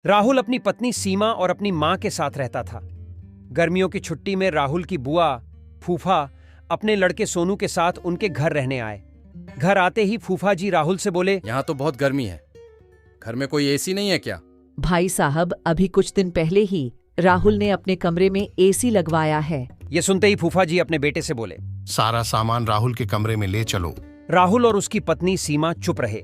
राहुल अपनी पत्नी सीमा और अपनी मां के साथ रहता था। गर्मियों की छुट्टी में राहुल की बुआ फूफा अपने लड़के सोनू के साथ उनके घर रहने आए। घर आते ही फूफा जी राहुल से बोले, यहाँ तो बहुत गर्मी है, घर में कोई एसी नहीं है क्या? भाई साहब, अभी कुछ दिन पहले ही राहुल ने अपने कमरे में एसी लगवाया है। ये सुनते ही फूफा जी अपने बेटे से बोले, सारा सामान राहुल के कमरे में ले चलो। राहुल और उसकी पत्नी सीमा चुप रहे,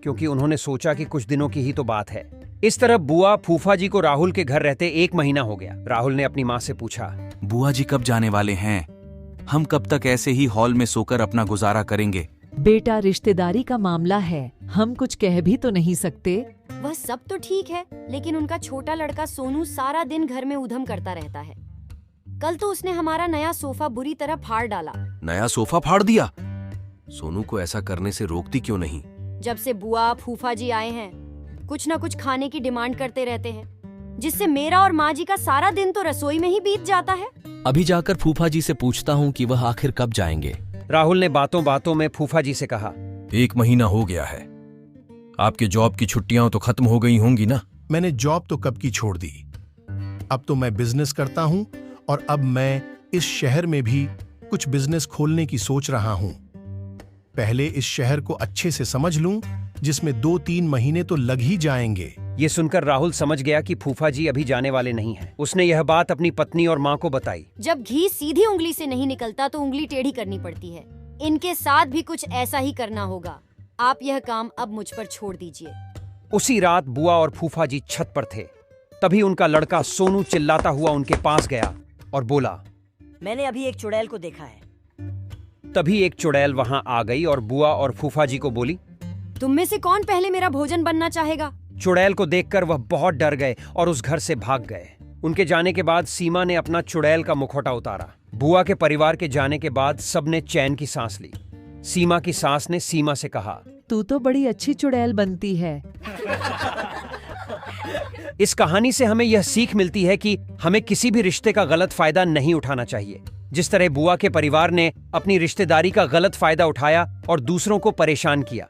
क्योंकि उन्होंने सोचा कि कुछ दिनों की ही तो बात है। इस तरह बुआ फूफा जी को राहुल के घर रहते 1 महीना हो गया। राहुल ने अपनी माँ से पूछा, बुआ जी कब जाने वाले हैं? हम कब तक ऐसे ही हॉल में सोकर अपना गुजारा करेंगे? बेटा, रिश्तेदारी का मामला है, हम कुछ कह भी तो नहीं सकते। वह सब तो ठीक है, लेकिन उनका छोटा लड़का सोनू सारा दिन घर में उधम करता रहता है। कल तो उसने हमारा नया सोफा बुरी तरह फाड़ डाला। नया सोफा फाड़ दिया? सोनू को ऐसा करने से रोकती क्यों नहीं? जब से बुआ फूफा जी आए हैं, कुछ न कुछ खाने की डिमांड करते रहते हैं, जिससे मेरा और माँ जी का सारा दिन तो रसोई में ही बीत जाता है। अभी जाकर फूफा जी से पूछता हूँ कि वह आखिर कब जाएंगे। राहुल ने बातों बातों में फूफा जी से कहा, 1 महीना हो गया है, आपके जॉब की छुट्टियां तो खत्म हो गई होंगी ना? मैंने जॉब तो कब की छोड़ दी। अब तो मैं बिजनेस करता हूँ और अब मैं इस शहर में भी कुछ बिजनेस खोलने की सोच रहा हूँ। पहले इस शहर को अच्छे से समझ लूं, जिसमें 2-3 महीने तो लग ही जाएंगे। ये सुनकर राहुल समझ गया कि फूफा जी अभी जाने वाले नहीं हैं। उसने यह बात अपनी पत्नी और माँ को बताई। जब घी सीधी उंगली से नहीं निकलता तो उंगली टेढ़ी करनी पड़ती है। इनके साथ भी कुछ ऐसा ही करना होगा। आप यह काम अब मुझ पर छोड़ दीजिए। उसी रात बुआ और फूफा जी छत पर थे। तभी उनका लड़का सोनू चिल्लाता हुआ उनके पास गया और बोला, मैंने अभी एक चुड़ैल को देखा है। तभी एक चुड़ैल वहां आ गई और बुआ और फूफा जी को बोली, तुम में से कौन पहले मेरा भोजन बनना चाहेगा? चुड़ैल को देखकर वह बहुत डर गए और उस घर से भाग गए। उनके जाने के बाद सीमा ने अपना चुड़ैल का मुखौटा उतारा। बुआ के परिवार के जाने के बाद सबने चैन की सांस ली। सीमा की सास ने सीमा से कहा, तू तो बड़ी अच्छी चुड़ैल बनती है। इस कहानी से हमें यह सीख मिलती है कि हमें किसी भी रिश्ते का गलत फायदा नहीं उठाना चाहिए। जिस तरह बुआ के परिवार ने अपनी रिश्तेदारी का गलत फायदा उठाया और दूसरों को परेशान किया,